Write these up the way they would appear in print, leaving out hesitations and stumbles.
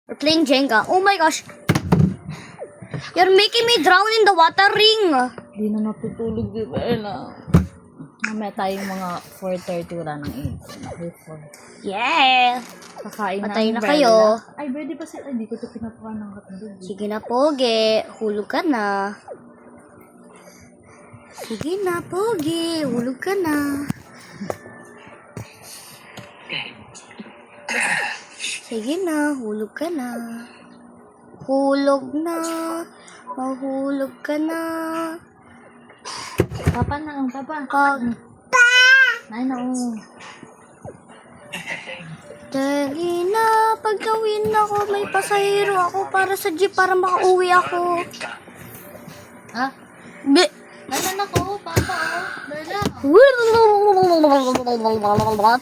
We're playing Jenga. Oh my gosh. You're making me drown in the water ring. Hindi na natutulog, di ba? Mamaya tayong mga 4:30 wala nang 8. Yeah. Kakain na Patay ang na Bella. kayo. Ay, pwede pa sila. Hindi ko ito pinapakan ng katulog. Sige na, Pogi. Hulog ka na. Sige na, Pogi. Hulog ka na. Sige na, hulog ka na. Hulog na. Mahulog ka na. Papa na, papa. Ay, no. Dali na, pagkawin ako, may pasahero ako para sa jeep para makauwi ako. Ha? Be. Nasaan ako, papa? Bella.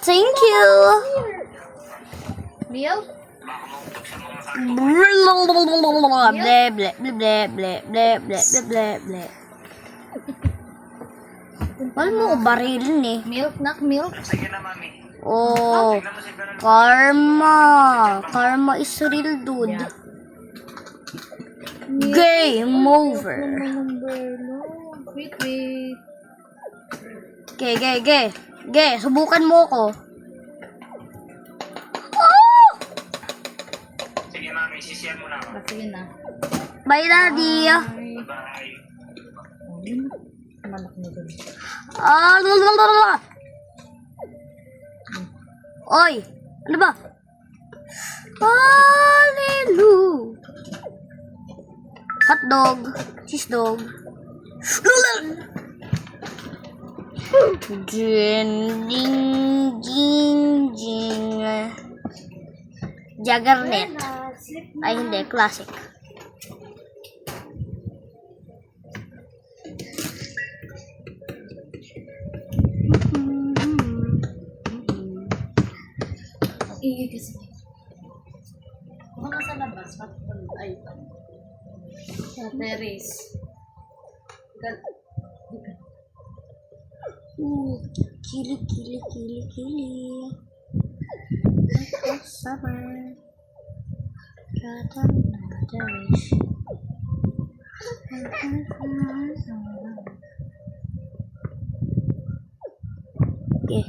Thank you. Leo? Ble ble ble ble ble ble ble ble ble. Wala mo ko barilin eh. Milk, nak, milk. Sige na, mami. Oh, Tignan mo si Bella. karma. Karma is real, dude. Game over. Wait, wait. Ge, subukan mo ko. Oh! Sige, mami. Sisiyan mo na ako. Sige na. Bye, daddy. Bye. Malak mo dun. Ah, lalalala. Oy, ano ba? Hallelujah. Hotdog, cheese dog. Ding, ding, ding, ding. Jaggernet. Ay, hindi. Classic. Iigis mo. Mga sa labas, ay, sa terrace. Kili, kili, kili, kili. Summer. Katan na darish. Okay.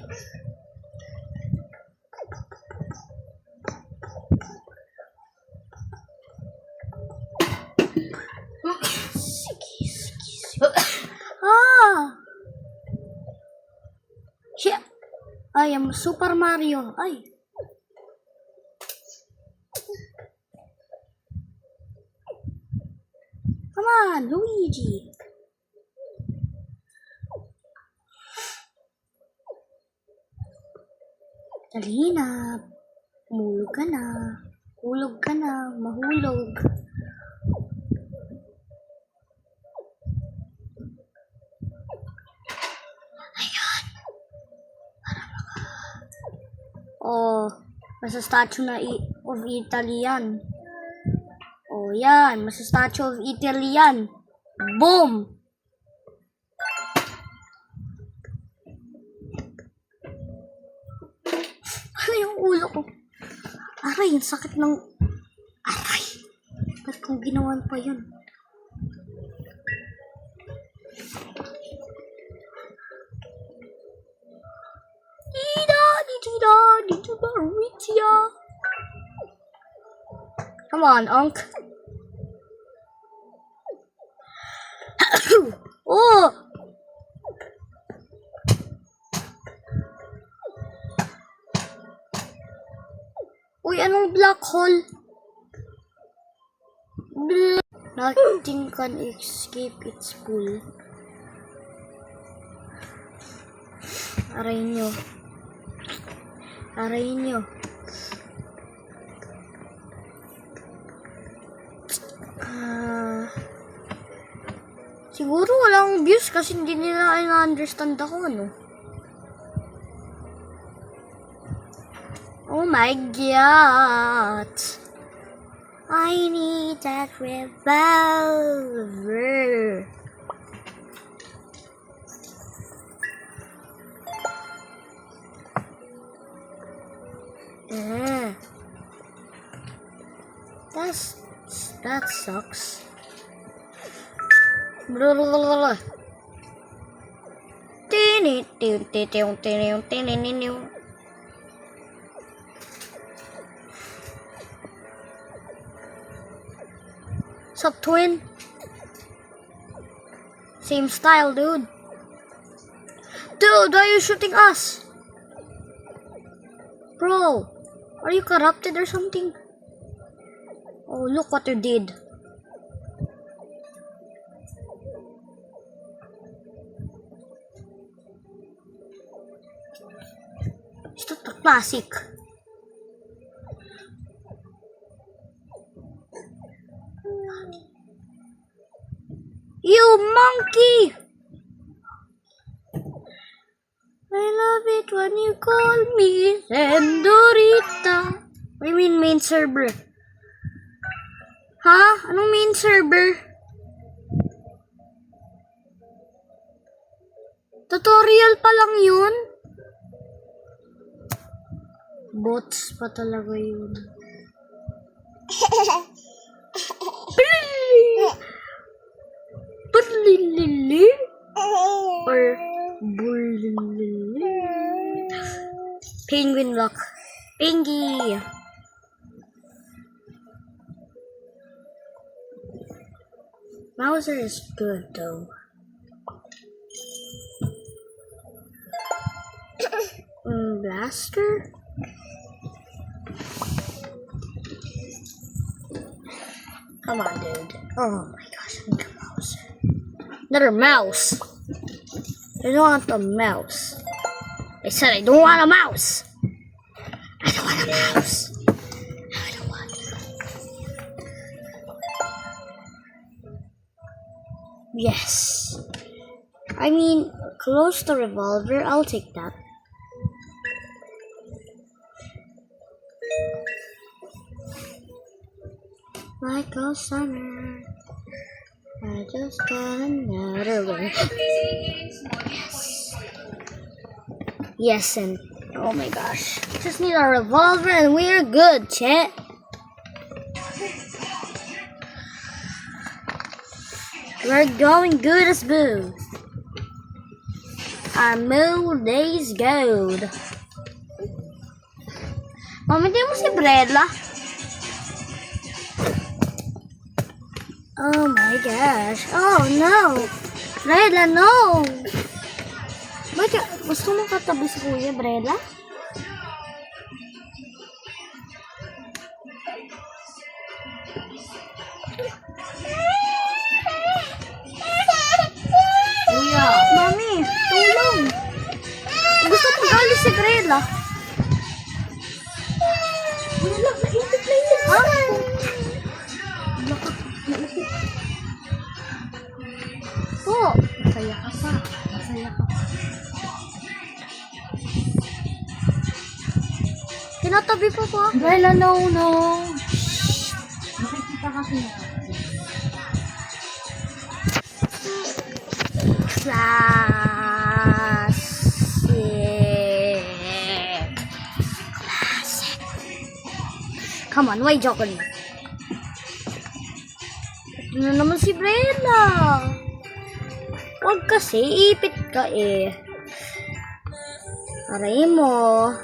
Ah! Shit! I am Super Mario. Ay! Come on, Luigi! Dali na. Mahulog ka na. Hulog ka na. Mahulog. Oh, nasa statue na of Italy yan. Oh, yan. Nasa statue of Italy yan. Boom! Ano yung ulo ko? Aray, yung sakit ng... Aray! Ba't kong ginawan pa yun? Come on, Unc. Oh! Uy, anong black hole? Nothing can escape its pull. Aray nyo. Aray nyo. Siguro walang views kasi hindi nila na-understand ako, ano. Oh my god. I need that revolver. That sucks. Blablabla. Sup, twin? Same style, dude. Dude, why are you shooting us? Bro, are you corrupted or something? Oh, look what you did. Is that the classic? You monkey! I love it when you call me Sendorita. What do you mean main server? Ha? Anong main server? Tutorial pa lang yun? Bots pa talaga yun. Bulilili? Or bulilili? Penguin lock. Pingy! Mauser is good though. Blaster? Come on, dude. Oh my gosh, I need a mouse. Another mouse. I don't want a mouse. I said I don't want a mouse. I don't want a mouse. I don't want Yes. I mean, close the revolver. I'll take that. Like a summer, I just got another one. Yes, and oh my gosh, just need a revolver and we're good, chat. We're going good as boo. Our mood is good. Mami, di mo si Brella? Oh my gosh. Oh no. Brella, no. Bakit? Gusto mo katabi si Kuya, Brella? Kuya! Mami, tulong. Gusto mo galis si Brella. Wala, nainip na yun. Ha? Po. Masaya ka pa. Masaya ka pa. Tinatabi pa po. Bella, no. Nakikita kasi na. Classic. Come on, why joke on me? Ano naman si Brella? Huwag kasi, ipit ka eh. Aray mo.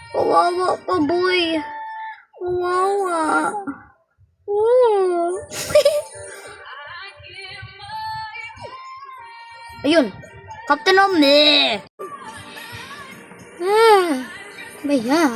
Kawawa pa, boy. Kawawa. Oh. Ayun. Captain Omni. Baya.